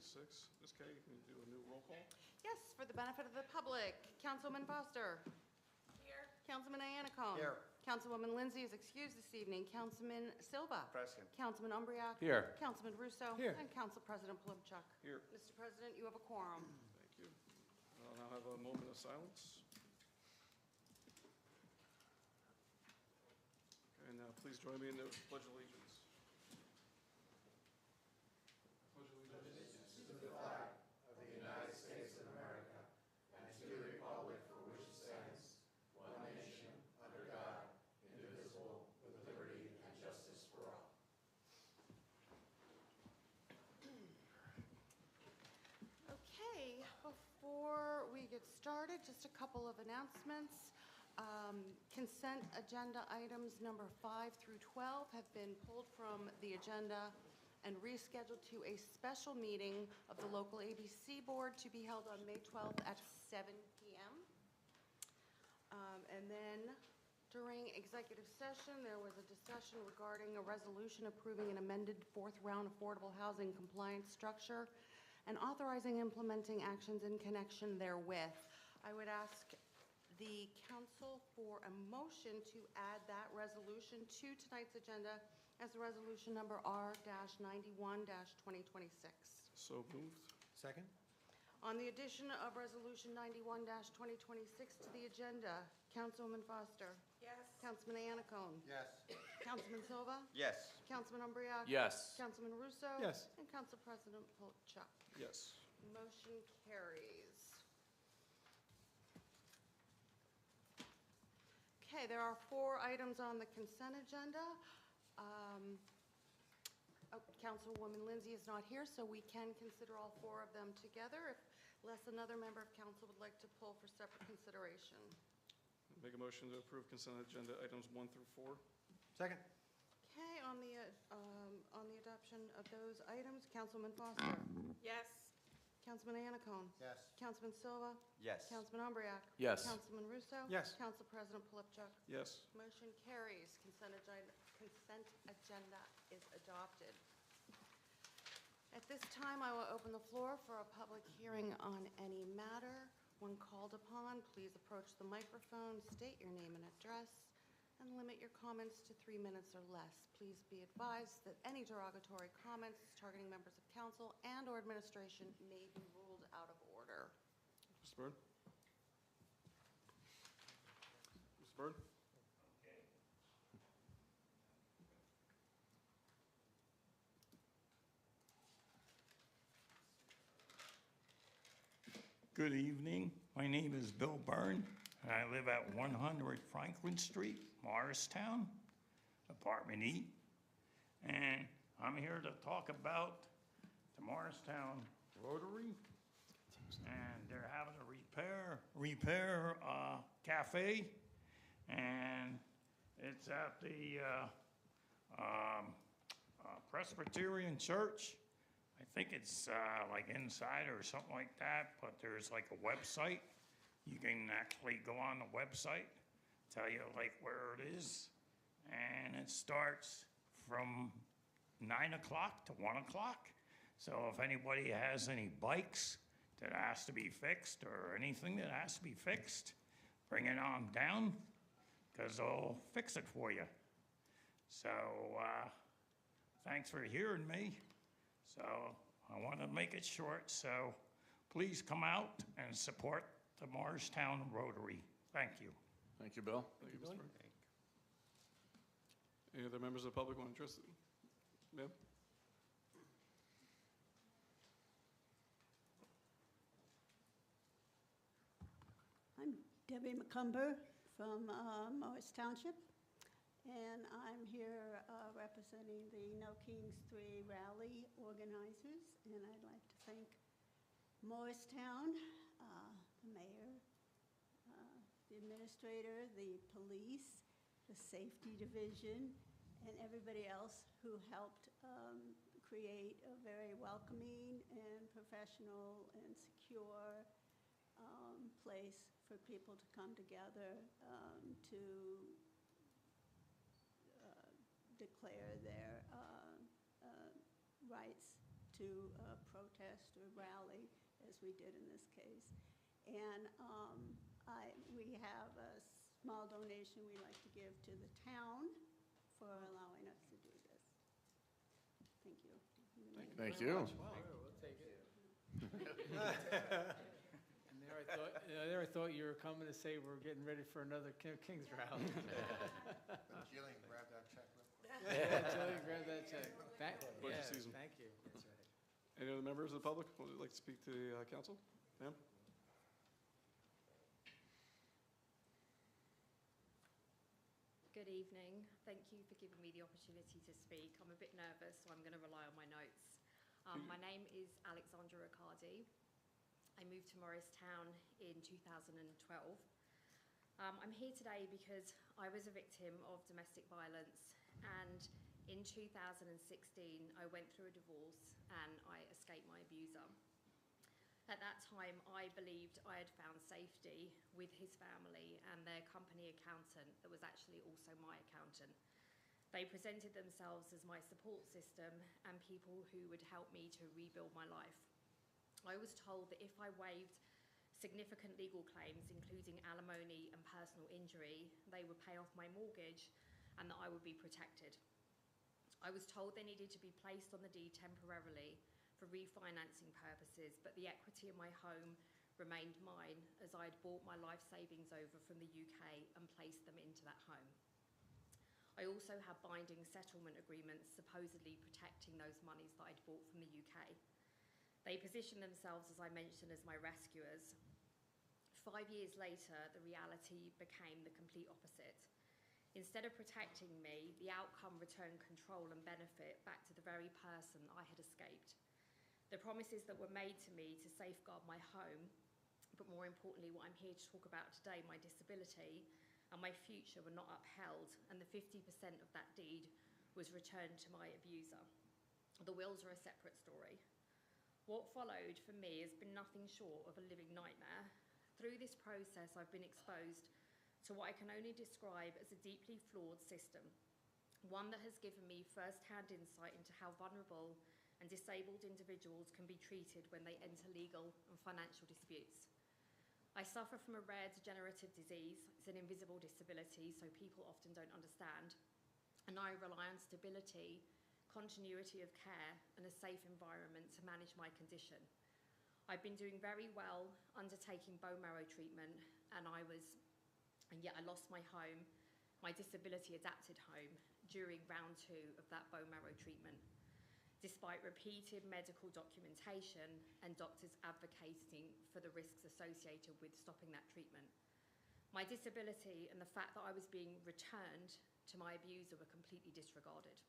2026. Ms. Kay, can you do a new roll call? Yes, for the benefit of the public, Councilwoman Foster. Here. Councilman Iannicone. Here. Councilwoman Lindsay is excused this evening. Councilman Silva. Present. Councilman Umbriak. Here. Councilman Russo. Here. And Council President Polubchuk. Here. Mr. President, you have a quorum. Thank you. I'll now have a moment of silence. Okay, now please join me in the Pledge of Allegiance. Pledge allegiance. Okay, before we get started, just a couple of announcements. Consent agenda items number 5 through 12 have been pulled from the agenda and rescheduled to a special meeting of the local ABC board to be held on May 12th at 7 p.m. And then during executive session, there was a discussion regarding a resolution approving an amended fourth round affordable housing compliance structure and authorizing implementing actions in connection therewith. I would ask the council for a motion to add that resolution to tonight's agenda as resolution number R-91-2026. So moved. Second? On the addition of resolution 91-2026 to the agenda, Councilwoman Foster. Yes. Councilman Iannicone. Yes. Councilman Silva. Yes. Councilman Umbriak. Yes. Councilman Russo. Yes. And Council President Polchuk. Yes. Motion carries. Okay, there are 4 items on the consent agenda. Councilwoman Lindsay is not here, so we can consider all 4 of them together, unless another member of council would like to pull for separate consideration. Make a motion to approve consent agenda items 1 through 4. Second? Okay, on the adoption of those items, Councilwoman Foster. Yes. Councilman Iannicone. Yes. Councilman Silva. Yes. Councilman Umbriak. Yes. Councilman Russo. Yes. Council President Polubchuk. Yes. Motion carries. Consent agenda is adopted. At this time, I will open the floor for a public hearing on any matter. When called upon, please approach the microphone, state your name and address, and limit your comments to 3 minutes or less. Please be advised that any derogatory comments targeting members of council and/or administration may be ruled out of order. Mr. Byrd? Mr. Byrd? Good evening. My name is Bill Byrne, and I live at 100 Franklin Street, Morristown, Apartment E. And I'm here to talk about the Morristown Rotary. And they're having a repair cafe, and it's at the Presbyterian Church. I think it's like inside or something like that, but there's like a website. You can actually go on the website, tell you like where it is, and it starts from 9 o'clock to 1 o'clock. So if anybody has any bikes that has to be fixed or anything that has to be fixed, bring it on down, because they'll fix it for you. So thanks for hearing me. So I want to make it short, so please come out and support the Morristown Rotary. Thank you. Thank you, Bill. Thank you, Mr. Byrd. Any other members of the public want to address it? Ma'am? I'm Debbie McCumber from Morris Township, and I'm here representing the No Kings 3 rally organizers, and I'd like to thank Morristown, the mayor, the administrator, the police, the safety division, and everybody else who helped create a very welcoming and professional and secure place for people to come together to declare their rights to protest or rally, as we did in this case. And we have a small donation we like to give to the town for allowing us to do this. Thank you. Thank you. We'll take it. And there I thought you were coming to say we're getting ready for another King's rally. Jillian, grab that check real quick. Yeah, Jillian, grab that check. Budget Yeah, season. thank you. That's right. Any other members of the public who would like to speak to the council? Ma'am? Good evening. Thank you for giving me the opportunity to speak. I'm a bit nervous, so I'm going to rely on my notes. My name is Alexandra Riccardi. I moved to Morristown in 2012. I'm here today because I was a victim of domestic violence, and in 2016 I went through a divorce and I escaped my abuser. At that time, I believed I had found safety with his family and their company accountant that was actually also my accountant. They presented themselves as my support system and people who would help me to rebuild my life. I was told that if I waived significant legal claims, including alimony and personal injury, they would pay off my mortgage and that I would be protected. I was told they needed to be placed on the deed temporarily for refinancing purposes, but the equity in my home remained mine as I had bought my life savings over from the UK and placed them into that home. I also had binding settlement agreements supposedly protecting those monies that I'd bought from the UK. They positioned themselves, as I mentioned, as my rescuers. 5 years later, the reality became the complete opposite. Instead of protecting me, the outcome returned control and benefit back to the very person I had escaped. The promises that were made to me to safeguard my home, but more importantly, what I'm here to talk about today, my disability and my future, were not upheld, and the 50% of that deed was returned to my abuser. The wills are a separate story. What followed for me has been nothing short of a living nightmare. Through this process, I've been exposed to what I can only describe as a deeply flawed system, one that has given me first-hand insight into how vulnerable and disabled individuals can be treated when they enter legal and financial disputes. I suffer from a rare degenerative disease. It's an invisible disability, so people often don't understand. And I rely on stability, continuity of care, and a safe environment to manage my condition. I've been doing very well undertaking bone marrow treatment, and yet I lost my home, my disability adapted home, during round 2 of that bone marrow treatment, despite repeated medical documentation and doctors advocating for the risks associated with stopping that treatment. My disability and the fact that I was being returned to my abuser were completely disregarded.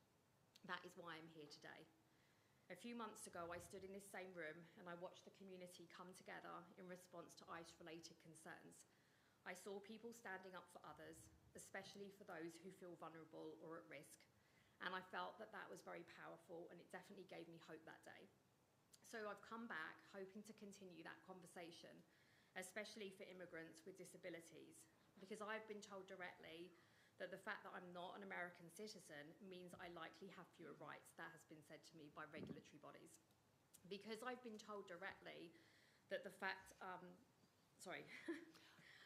That is why I'm here today. A few months ago, I stood in this same room and I watched the community come together in response to ICE-related concerns. I saw people standing up for others, especially for those who feel vulnerable or at risk. And I felt that that was very powerful, and it definitely gave me hope that day. So I've come back hoping to continue that conversation, especially for immigrants with disabilities, because I've been told directly that the fact that I'm not an American citizen means I likely have fewer rights. That has been said to me by regulatory bodies. Because I've been told directly that the fact, sorry.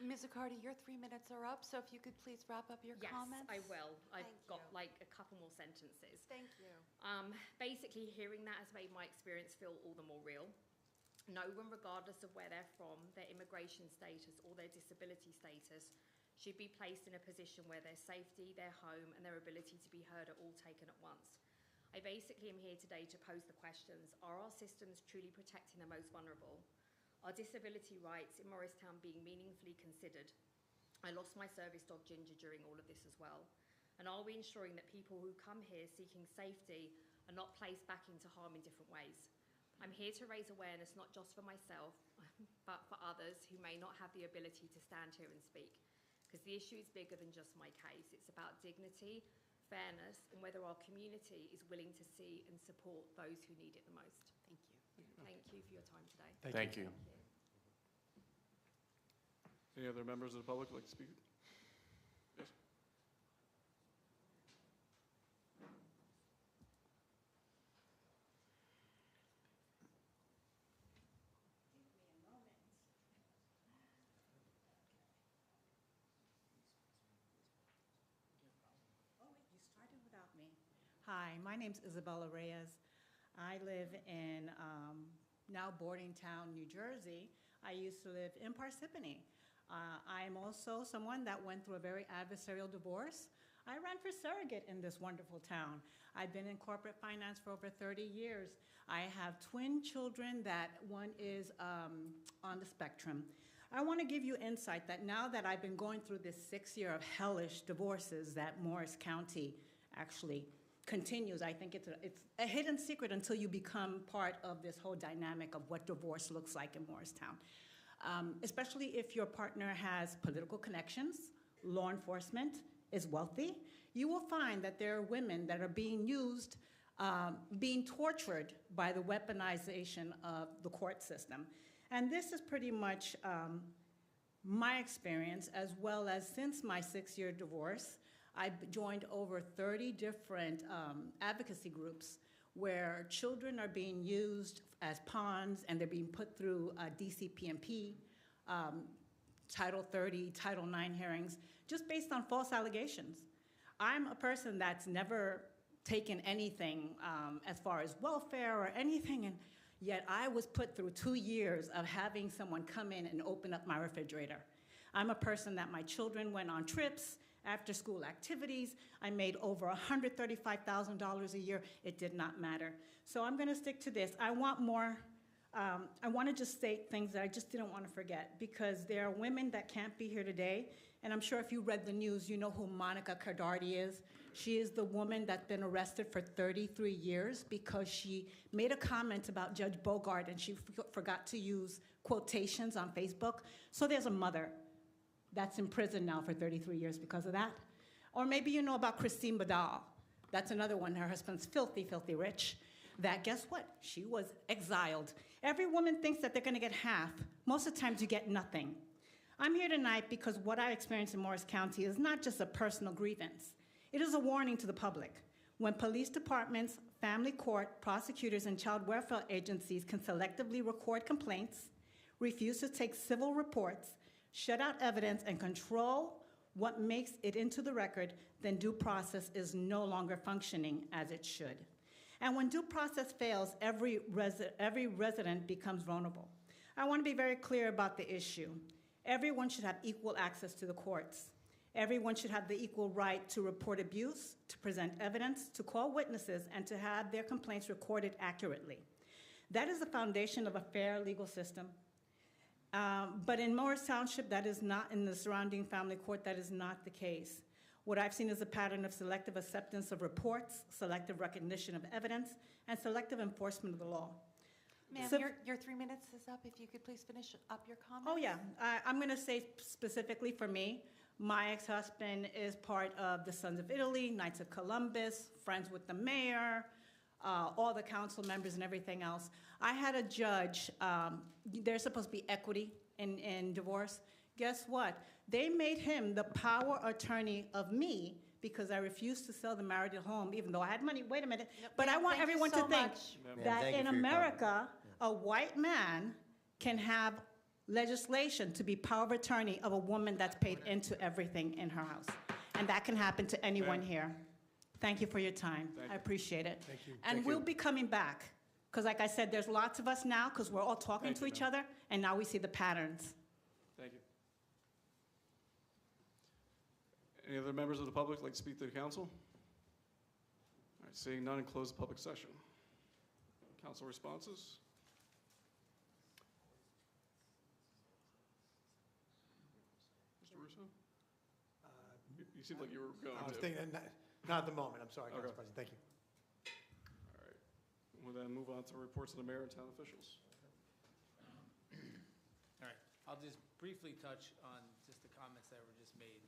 Ms. Riccardi, your 3 minutes are up, so if you could please wrap up your comments. Yes, I will. I've Thank got you. like a couple more sentences. Thank you. Basically, hearing that has made my experience feel all the more real. No one, regardless of where they're from, their immigration status or their disability status, should be placed in a position where their safety, their home, and their ability to be heard are all taken at once. I basically am here today to pose the questions: are our systems truly protecting the most vulnerable? Are disability rights in Morristown being meaningfully considered? I lost my service dog Ginger during all of this as well. And are we ensuring that people who come here seeking safety are not placed back into harm in different ways? I'm here to raise awareness not just for myself, but for others who may not have the ability to stand here and speak. Because the issue is bigger than just my case. It's about dignity, fairness, and whether our community is willing to see and support those who need it the most. Thank you. Thank you for your time today. Thank you. Any other members of the public like to speak? Yes? Hi, my name's Isabella Reyes. I live in now Boardingtown, New Jersey. I used to live in Parsippany. I'm also someone that went through a very adversarial divorce. I ran for surrogate in this wonderful town. I've been in corporate finance for over 30 years. I have twin children that one is on the spectrum. I want to give you insight that now that I've been going through this 6 year of hellish divorces that Morris County actually continues, I think it's a hidden secret until you become part of this whole dynamic of what divorce looks like in Morristown. Especially if your partner has political connections, law enforcement, is wealthy, you will find that there are women that are being used, being tortured by the weaponization of the court system. And this is pretty much my experience, as well as since my 6 year divorce, I've joined over 30 different advocacy groups where children are being used as pawns and they're being put through DCPMP, Title 30, Title 9 hearings, just based on false allegations. I'm a person that's never taken anything as far as welfare or anything, and yet I was put through 2 years of having someone come in and open up my refrigerator. I'm a person that my children went on trips, after school activities. I made over $135,000 a year. It did not matter. So I'm going to stick to this. I want more. I want to just state things that I just didn't want to forget, because there are women that can't be here today. And I'm sure if you read the news, you know who Monica Cardardi is. She is the woman that's been arrested for 33 years because she made a comment about Judge Bogart and she forgot to use quotations on Facebook. So there's a mother that's in prison now for 33 years because of that. Or maybe you know about Christine Badal. That's another one. Her husband's filthy, filthy rich. That, guess what? She was exiled. Every woman thinks that they're going to get half. Most of the times you get nothing. I'm here tonight because what I experienced in Morris County is not just a personal grievance. It is a warning to the public. When police departments, family court, prosecutors, and child welfare agencies can selectively record complaints, refuse to take civil reports, shut out evidence, and control what makes it into the record, then due process is no longer functioning as it should. And when due process fails, every resident becomes vulnerable. I want to be very clear about the issue. Everyone should have equal access to the courts. Everyone should have the equal right to report abuse, to present evidence, to call witnesses, and to have their complaints recorded accurately. That is the foundation of a fair legal system. But in Morris Township, that is not, in the surrounding family court, that is not the case. What I've seen is a pattern of selective acceptance of reports, selective recognition of evidence, and selective enforcement of the law. Ma'am, So- your 3 minutes is up. If you could please finish up your comments. Oh, yeah. I'm going to say specifically for me, my ex-husband is part of the Sons of Italy, Knights of Columbus, friends with the mayor, all the council members and everything else. I had a judge, there's supposed to be equity in divorce. Guess what? They made him the power attorney of me because I refused to sell the marital home, even though I had money. Wait a minute. But I want Thank you everyone so to think much. that thank you in for your America, a white man can have legislation to be power of attorney of a woman that's paid into everything in her house. And that can happen to anyone here. Thank you for your time. Thank I you. appreciate it. Thank you. And Thank we'll you. be coming back. Because like I said, there's lots of us now because we're all talking Thank to you, each ma'am. other, and now we see the patterns. Thank you. Any other members of the public like to speak to the council? All right, seeing none, close the public session. Council responses? Mr. Russo? You seemed like you were going I was to. thinking, not at the moment, I'm sorry, Council Okay. President, thank you. All right. We'll then move on to reports of the mayor and town officials. All right, I'll just briefly touch on just the comments that were just made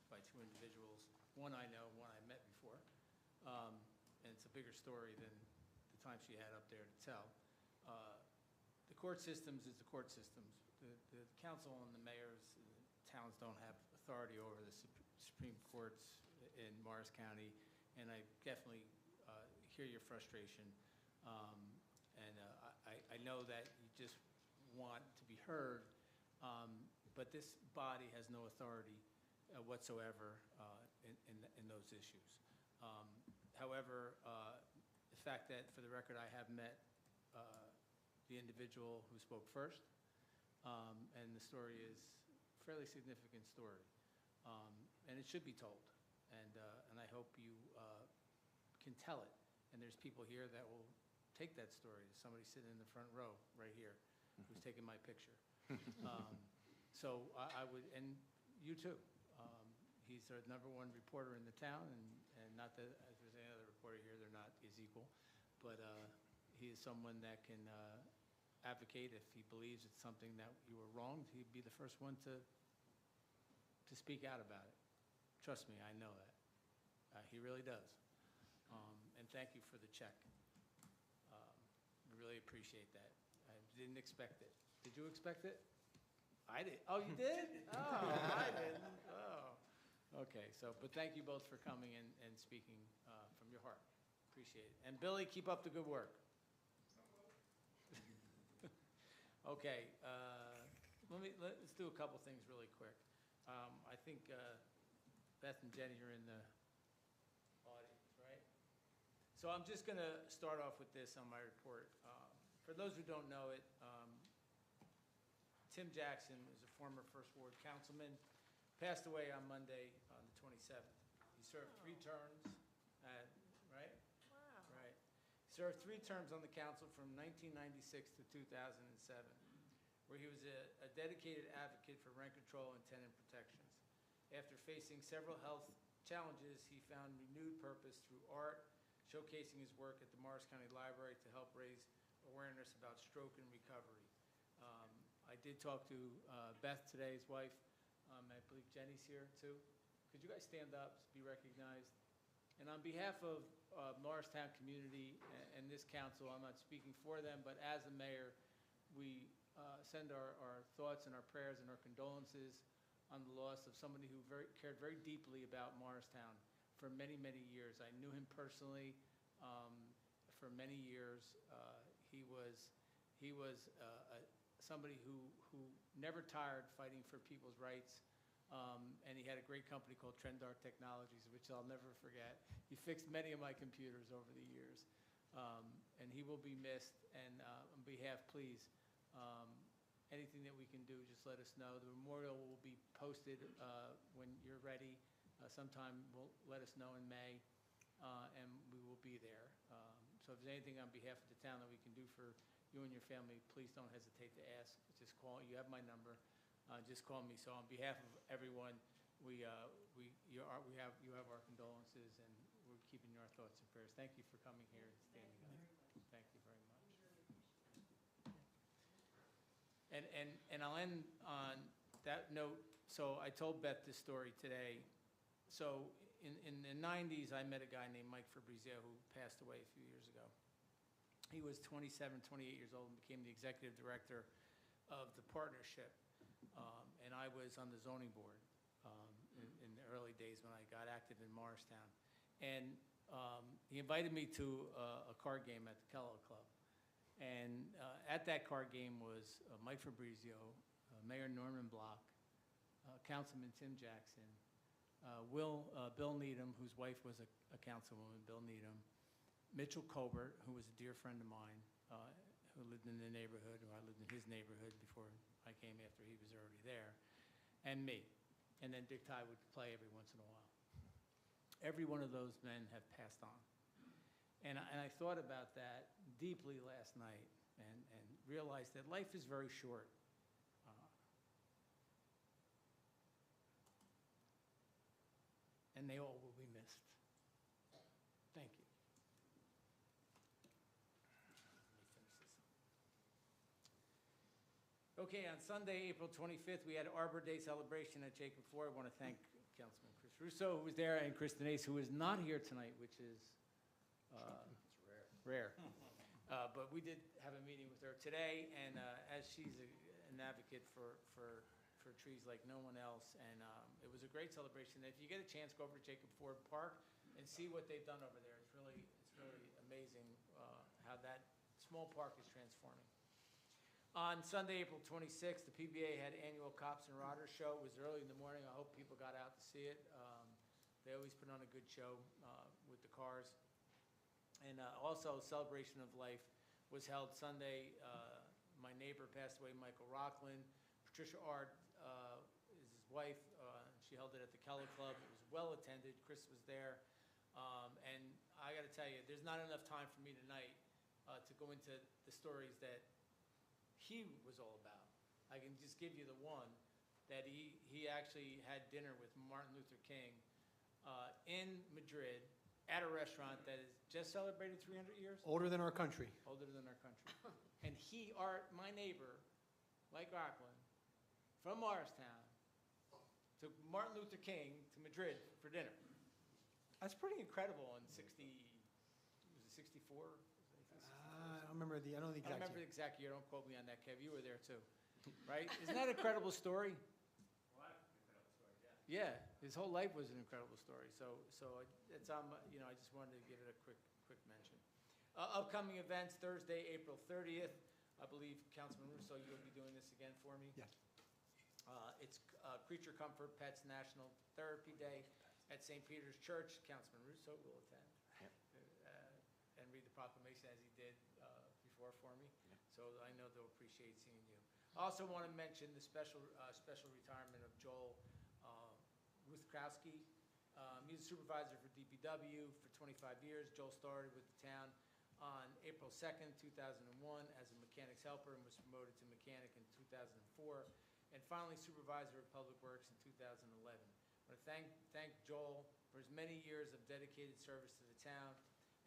by two individuals. One I know, one I met before. And it's a bigger story than the time she had up there to tell. The court systems is the court systems. The council and the mayors, towns don't have authority over the Supreme Courts in Morris County, and I definitely hear your frustration. And I know that you just want to be heard, but this body has no authority whatsoever in those issues. However, the fact that, for the record, I have met the individual who spoke first, and the story is a fairly significant story, and it should be told, and I hope you can tell it. And there's people here that will take that story. There's somebody sitting in the front row right here who's taking my picture. So I would, and you too. He's our #1 reporter in the town, and not that as there's any other reporter here, they're not his equal, but he is someone that can advocate if he believes it's something that you were wronged. He'd be the first one to speak out about it. Trust me, I know that. He really does. And thank you for the check. We really appreciate that. I didn't expect it. Did you expect it? I did. Oh, you did? Oh, I didn't. Oh. Okay, so, but thank you both for coming and speaking from your heart. Appreciate it. And Billy, keep up the good work. Okay, let's do a couple things really quick. I think Beth and Jenny are in the audience, right? So I'm just going to start off with this on my report. For those who don't know it, Tim Jackson is a former First Ward councilman, passed away on Monday on the 27th. He served 3 terms, right? Wow. Right. He served 3 terms on the council from 1996 to 2007, where he was a dedicated advocate for rent control and tenant protections. After facing several health challenges, he found renewed purpose through art, showcasing his work at the Morris County Library to help raise awareness about stroke and recovery. I did talk to Beth today, his wife. I believe Jenny's here too. Could you guys stand up, be recognized? And on behalf of Morristown community and this council, I'm not speaking for them, but as a mayor, we send our thoughts and our prayers and our condolences on the loss of somebody who cared very deeply about Morristown for many, many years. I knew him personally for many years. He was somebody who never tired fighting for people's rights, and he had a great company called Trendart Technologies, which I'll never forget. He fixed many of my computers over the years, and he will be missed. And on behalf, please, anything that we can do, just let us know. The memorial will be posted when you're ready. Sometime let us know in May, and we will be there. So if there's anything on behalf of the town that we can do for you and your family, please don't hesitate to ask. Just call. You have my number. Just call me. So on behalf of everyone, you have our condolences, and we're keeping your thoughts and prayers. Thank you for coming here and standing up. Thank you very much. And I'll end on that note. So I told Beth this story today. So in the 90s, I met a guy named Mike Fabrizio who passed away a few years ago. He was 27, 28 years old and became the executive director of the partnership. And I was on the zoning board in the early days when I got active in Morristown. And he invited me to a card game at the Kellogg Club. And at that card game was Mike Fabrizio, Mayor Norman Block, Councilman Tim Jackson, Bill Needham, whose wife was a councilwoman, Bill Needham, Mitchell Colbert, who was a dear friend of mine, who lived in the neighborhood, or I lived in his neighborhood before I came after he was already there, and me. And then Dick Tye would play every once in a while. Every one of those men have passed on. And I thought about that deeply last night and realized that life is very short. And they all will be missed. Thank you. Okay, on Sunday, April 25th, we had Arbor Day celebration at Jacob Floor. I want to thank Councilman Chris Russo, who was there, and Kristen Ace, who is not here tonight, which is rare. But we did have a meeting with her today, and as she's an advocate for trees like no one else, and it was a great celebration. If you get a chance, go over to Jacob Ford Park and see what they've done over there. It's really amazing how that small park is transforming. On Sunday, April 26th, the PBA had annual Cops and Rodders show. It was early in the morning. I hope people got out to see it. They always put on a good show with the cars. And also, Celebration of Life was held Sunday. My neighbor passed away, Michael Rockland. Patricia Ard is his wife. She held it at the Keller Club. It was well attended. Chris was there. And I got to tell you, there's not enough time for me tonight to go into the stories that he was all about. I can just give you the one, that he actually had dinner with Martin Luther King in Madrid at a restaurant that has just celebrated 300 years. Older than our country. Older than our country. And my neighbor, Mike Rockland, from Morristown, took Martin Luther King to Madrid for dinner. That's pretty incredible in 64? I don't remember I don't know the I don't exact remember year. the exact year. Don't quote me on that, Kev. You were there too, right? Isn't that an incredible story? Yeah, his whole life was an incredible story. So it's I just wanted to give it a quick mention. Upcoming events, Thursday, April 30th. I believe Councilman Russo, you'll be doing this again for me. Yes. It's Creature Comfort Pets National Therapy Day at St. Peter's Church. Councilman Russo will attend and read the proclamation as he did before for me. So I know they'll appreciate seeing you. I also want to mention the special retirement of Joel Ruthkowski. He's a supervisor for DPW for 25 years. Joel started with the town on April 2nd, 2001 as a mechanics helper and was promoted to mechanic in 2004, and finally supervisor of Public Works in 2011. I want to thank Joel for his many years of dedicated service to the town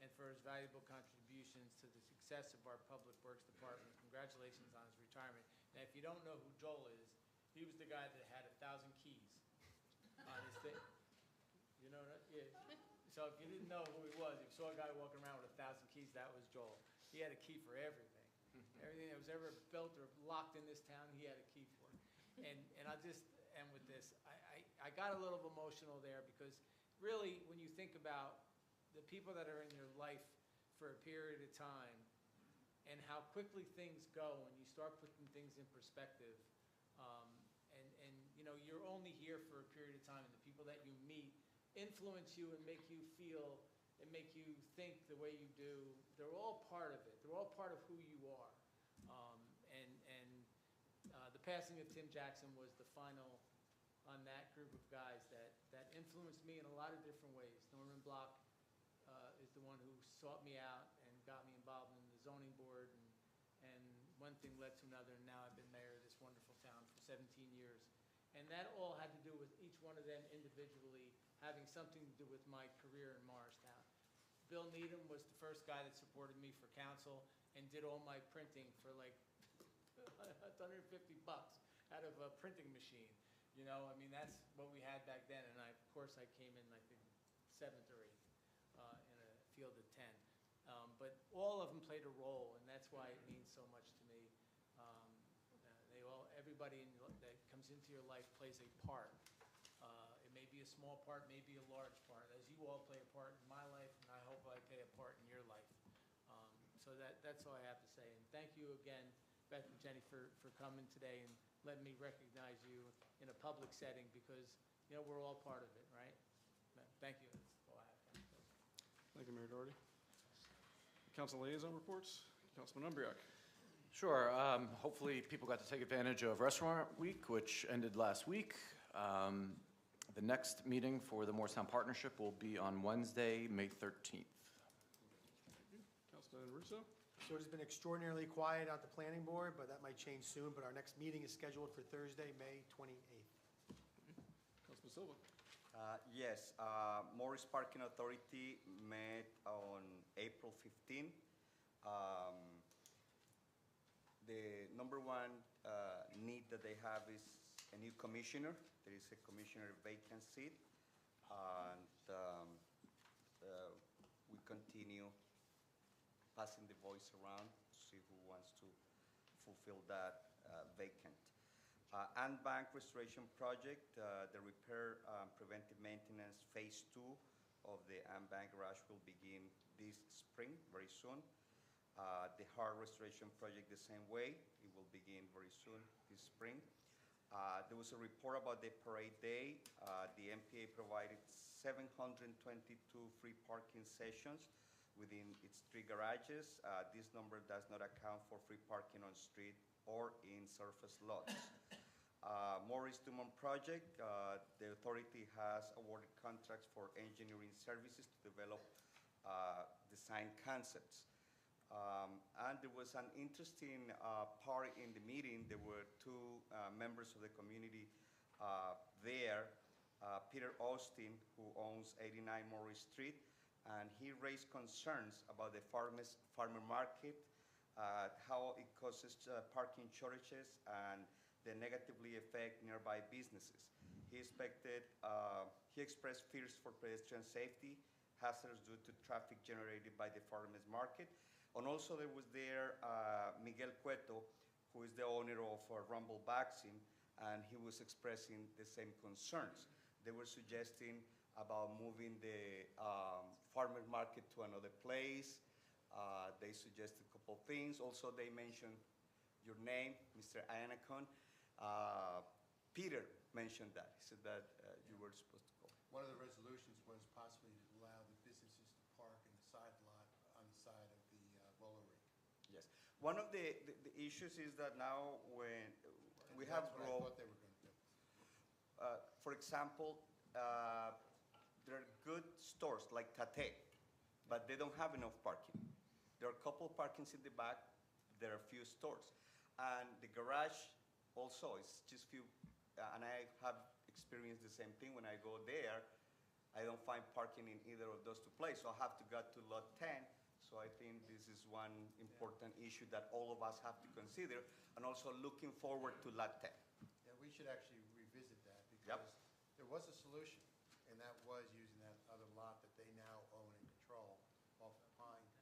and for his valuable contributions to the success of our Public Works Department. Congratulations on his retirement. Now, if you don't know who Joel is, he was the guy that had 1,000 keys on his thing. You know that? Yeah. So if you didn't know who he was, if you saw a guy walking around with 1,000 keys, that was Joel. He had a key for everything. Everything that was ever built or locked in this town, he had a key for. And I'll just end with this. I got a little emotional there because really, when you think about the people that are in your life for a period of time and how quickly things go when you start putting things in perspective, and you're only here for a period of time, and the people that you meet influence you and make you feel and make you think the way you do. They're all part of it. They're all part of who you are. The passing of Tim Jackson was the final on that group of guys that influenced me in a lot of different ways. Norman Block is the one who sought me out and got me involved in the zoning board, and one thing led to another, and now I've been mayor of this wonderful town for 17 years. And that all had to do with each one of them individually having something to do with my career in Morristown. Bill Needham was the first guy that supported me for council and did all my printing for like $150 out of a printing machine. That's what we had back then. And of course, I came in, I think, 7th or 8th in a field of 10. But all of them played a role, and that's why it means so much to me. Everybody that comes into your life plays a part. It may be a small part, may be a large part, as you all play a part in my life, and I hope I play a part in your life. So that's all I have to say. And thank you again, Beth and Jenny, for coming today and letting me recognize you in a public setting, because we're all part of it, right? Thank you. That's all I have. Thank you, Mayor Doherty. Council liaison reports. Councilman Umbriak. Sure. Hopefully people got to take advantage of Restaurant Week, which ended last week. The next meeting for the Morristown Partnership will be on Wednesday, May 13th. Councilman Russo. So it has been extraordinarily quiet at the planning board, but that might change soon. But our next meeting is scheduled for Thursday, May 28th. Councilman Silva. Yes, Morris Parking Authority met on April 15. The number one need that they have is a new commissioner. There is a commissioner vacant seat, and we continue passing the voice around to see who wants to fulfill that vacant. Ant Bank Restoration Project, the repair preventive maintenance phase 2 of the Ant Bank Garage will begin this spring, very soon. The Hard Restoration Project the same way. It will begin very soon this spring. There was a report about the parade day. The MPA provided 722 free parking sessions within its 3 garages. This number does not account for free parking on street or in surface lots. Morris Dumont project, the authority has awarded contracts for engineering services to develop design concepts. And there was an interesting part in the meeting. There were 2 members of the community there. Peter Austin, who owns 89 Morris Street, and he raised concerns about the farmer market, how it causes parking shortages and they negatively affect nearby businesses. He expressed fears for pedestrian safety, hazards due to traffic generated by the farmers market. And also there was there Miguel Cueto, who is the owner of Rumble Vaccine, and he was expressing the same concerns. They were suggesting about moving the farmer market to another place. They suggested a couple of things. Also, they mentioned your name, Mr. Iannacone. Peter mentioned that. He said that you were supposed to go. One of the resolutions was possibly to allow the businesses to park in the side lot on the side of the roller rink. Yes. One of the issues is that now when we have That's what I growth, thought they were going to do. for example, there are good stores like Tate, but they don't have enough parking. There are a couple of parkings in the back. There are few stores. And the garage also is just few, and I have experienced the same thing when I go there. I don't find parking in either of those 2 places, so I have to go to lot 10. So I think this is one important issue that all of us have to consider, and also looking forward to lot 10. Yeah, we should actually revisit that Yep. because there was a solution, and that was using that other lot that they now own and control off of Pine,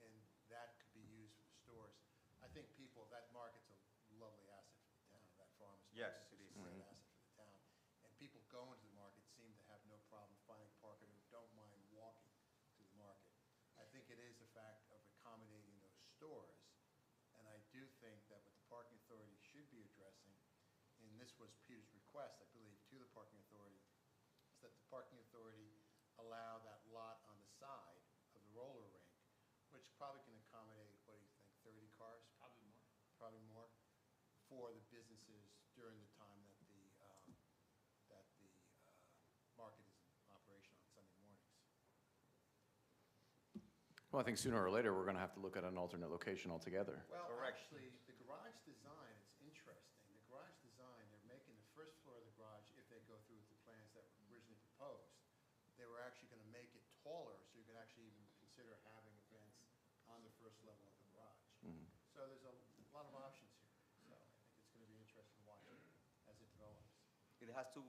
and that could be used for the stores. I think that market's a lovely asset for the town, that farmer's Yes, market it is is. a great asset for the town. And people going to the market seem to have no problem finding parking or don't mind walking to the market. I think it is a fact of accommodating those stores, and I do think that what the parking authority should be addressing, and this was Peter's request, I believe, to the parking authority, is that the parking authority allow that lot on the side of the roller rink, which probably can accommodate, what do you think, 30 cars? Probably more, for the businesses during the time that the market is in operation on Sunday mornings. Well, I think sooner or later, we're going to have to look at an alternate location altogether. Well, Correct. actually, the garage design, it's interesting. The garage design, they're making the first floor of the garage, if they go through with the plans that were originally proposed, they were actually going to make it taller, so you could actually even consider having events on the first level of the garage. So there's a lot of options here. So I think it's going to be interesting to watch it as it develops. It has to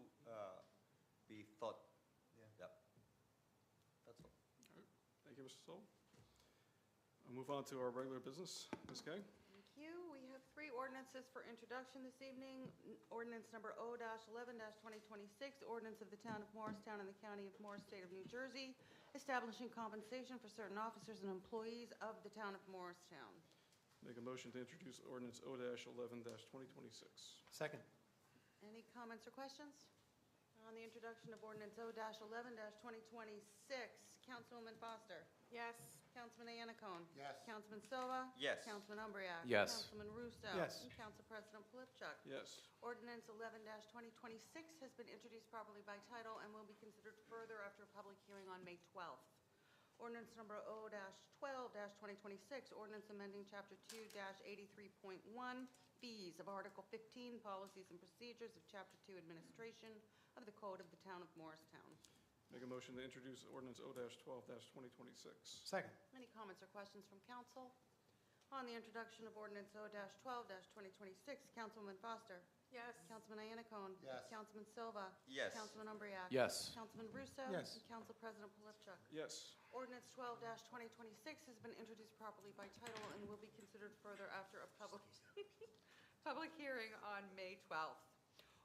be thought. Yeah. Yep. That's all. All right. Thank you, Mr. Sol. I'll move on to our regular business. Ms. Kay? Thank you. We have 3 ordinances for introduction this evening. Ordinance number O-11-2026, ordinance of the Town of Morristown and the County of Morris, State of New Jersey, establishing compensation for certain officers and employees of the Town of Morristown. Make a motion to introduce ordinance O-11-2026. Second. Any comments or questions on the introduction of ordinance O-11-2026? Councilwoman Foster? Yes. Councilman Iannacone? Yes. Councilman Silva? Yes. Councilman Umbreak? Yes. Councilman Russo? Yes. And Council President Polipchuk? Yes. Ordinance 11-2026 has been introduced properly by title and will be considered further after a public hearing on May 12th. Ordinance number O-12-2026, ordinance amending Chapter 2-83.1, fees of Article 15, policies and procedures of Chapter 2 administration of the Code of the Town of Morristown. Make a motion to introduce ordinance O-12-2026. Second. Any comments or questions from council? On the introduction of ordinance O-12-2026, Councilwoman Foster? Yes. Councilman Iannacone? Yes. Councilman Silva? Yes. Councilman Umbreak? Yes. Councilman Russo? Yes. And Council President Polipchuk? Yes. Ordinance 12-2026 has been introduced properly by title and will be considered further after a public hearing on May 12th.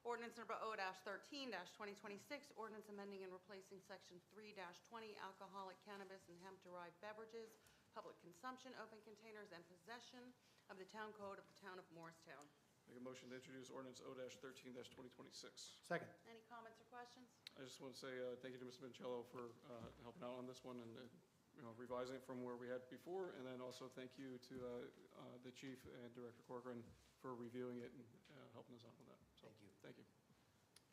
Ordinance number O-13-2026, ordinance amending and replacing Section 3-20, alcoholic cannabis and hemp-derived beverages, public consumption, open containers, and possession of the Town Code of the Town of Morristown. Make a motion to introduce ordinance O-13-2026. Second. Any comments or questions? I just want to say thank you to Mr. Vincello for helping out on this one, and revising it from where we had before, and then also thank you to the chief and Director Corcoran for reviewing it and helping us out with that. So, Thank you. Thank you.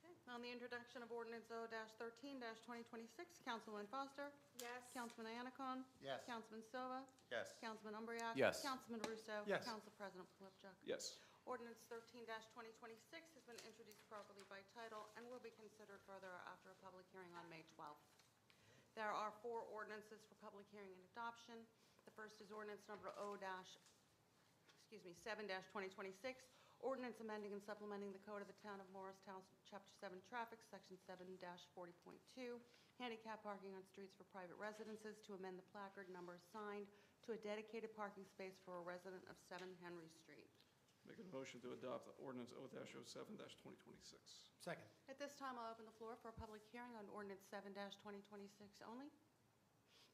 Okay, on the introduction of ordinance O-13-2026, Councilwoman Foster. Yes. Councilman Anacone. Yes. Councilman Silva. Yes. Councilman Umbreak. Yes. Councilman Russo. Yes. Council President Polypchuk. Yes. Ordinance 13-2026 has been introduced properly by title and will be considered further after a public hearing on May 12th. There are 4 ordinances for public hearing and adoption. The first is ordinance number 7-2026, ordinance amending and supplementing the code of the town of Morristown, Chapter 7 Traffic, Section 7-40.2, handicap parking on streets for private residences, to amend the placard number assigned to a dedicated parking space for a resident of 7 Henry Street. Make a motion to adopt ordinance O-07-2026. Second. At this time, I'll open the floor for a public hearing on ordinance 7-2026 only.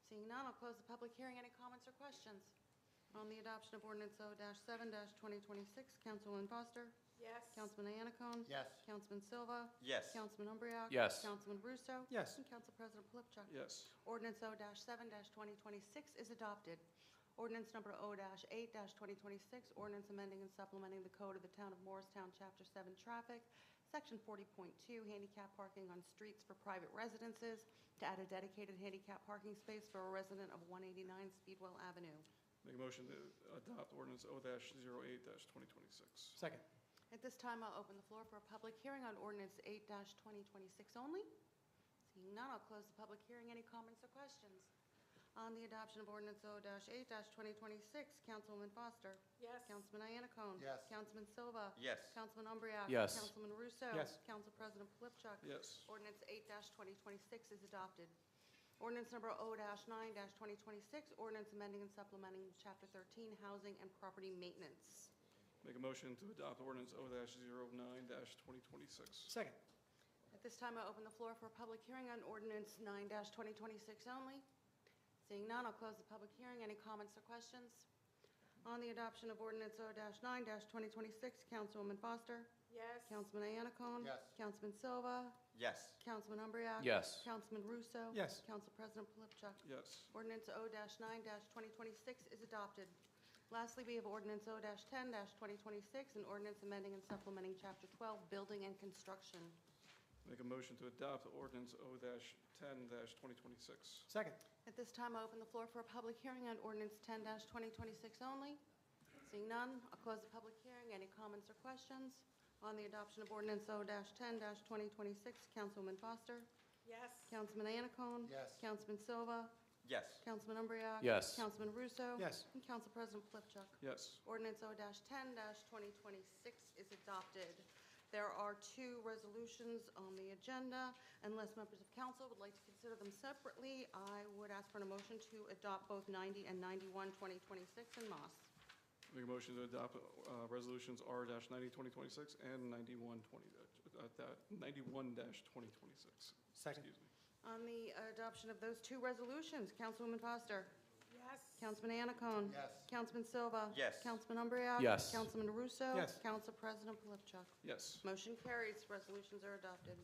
Seeing none, I'll close the public hearing. Any comments or questions? On the adoption of ordinance O-7-2026, Councilwoman Foster. Yes. Councilman Anacone. Yes. Councilman Silva. Yes. Councilman Umbreak. Yes. Councilman Russo. Yes. And Council President Polypchuk. Yes. Ordinance O-7-2026 is adopted. Ordinance number O-8-2026, ordinance amending and supplementing the code of the town of Morristown, Chapter 7 Traffic, Section 40.2, handicap parking on streets for private residences, to add a dedicated handicap parking space for a resident of 189 Speedwell Avenue. Make a motion to adopt ordinance O-08-2026. Second. At this time, I'll open the floor for a public hearing on ordinance 8-2026 only. Seeing none, I'll close the public hearing. Any comments or questions? On the adoption of ordinance O-8-2026, Councilwoman Foster. Yes. Councilman Anacone. Yes. Councilman Silva. Yes. Councilman Umbreak. Yes. Councilman Russo. Yes. Council President Polypchuk. Yes. Ordinance 8-2026 is adopted. Ordinance number O-9-2026, ordinance amending and supplementing Chapter 13, Housing and Property Maintenance. Make a motion to adopt ordinance O-09-2026. Second. At this time, I open the floor for a public hearing on ordinance 9-2026 only. Seeing none, I'll close the public hearing. Any comments or questions? On the adoption of ordinance O-9-2026, Councilwoman Foster. Yes. Councilman Anacone. Yes. Councilman Silva. Yes. Councilman Umbreak. Yes. Councilman Russo. Yes. Council President Polypchuk. Yes. Ordinance O-9-2026 is adopted. Lastly, we have ordinance O-10-2026, an ordinance amending and supplementing Chapter 12, Building and Construction. Make a motion to adopt ordinance O-10-2026. Second. At this time, I open the floor for a public hearing on ordinance 10-2026 only. Seeing none, I'll close the public hearing. Any comments or questions? On the adoption of ordinance O-10-2026, Councilwoman Foster. Yes. Councilman Anacone. Yes. Councilman Silva. Yes. Councilman Umbreak. Yes. Councilman Russo. Yes. And Council President Polypchuk. Yes. Ordinance O-10-2026 is adopted. There are 2 resolutions on the agenda. Unless members of council would like to consider them separately, I would ask for a motion to adopt both 90 and 91-2026 in Moss. Make a motion to adopt resolutions R-90-2026 and 91-2026. Second. Excuse me. On the adoption of those 2 resolutions, Councilwoman Foster. Yes. Councilman Anacone. Yes. Councilman Silva. Yes. Councilman Umbreak. Yes. Councilman Russo. Yes. Council President Polypchuk. Yes. Motion carries. Resolutions are adopted.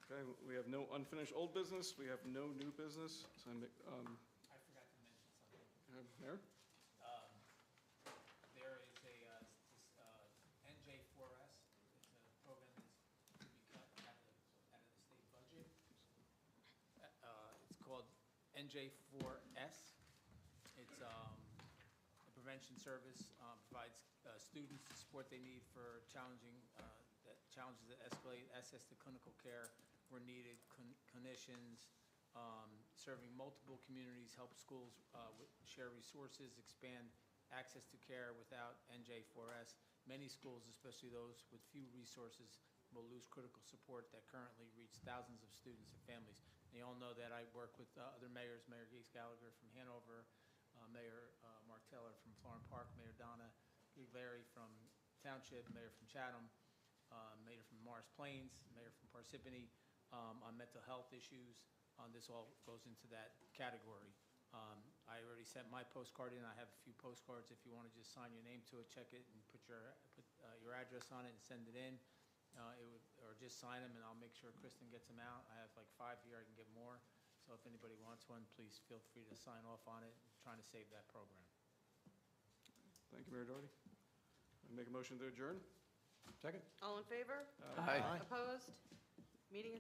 Okay, we have no unfinished old business. We have no new business. So I forgot to mention something. Mayor? There is NJ4S. It's a program that's to be cut out of the state budget. It's called NJ4S. It's a prevention service, provides students the support they need for challenges that escalate, access to clinical care where needed, clinicians, serving multiple communities, help schools share resources, expand access to care. Without NJ4S, many schools, especially those with few resources, will lose critical support that currently reach thousands of students and families. And you all know that I work with other mayors, Mayor Gates Gallagher from Hanover, Mayor Mark Teller from Florham Park, Mayor Donna Larry from Township, Mayor from Chatham, Mayor from Morris Plains, Mayor from Parsippany, on mental health issues. This all goes into that category. I already sent my postcard in. I have a few postcards. If you want to just sign your name to it, check it, and put your address on it and send it in. Or just sign them, and I'll make sure Kristen gets them out. I have like 5 here. I can get more. So if anybody wants one, please feel free to sign off on it, trying to save that program. Thank you, Mayor Doherty. I make a motion to adjourn? Second? All in favor? Aye. Opposed? Meeting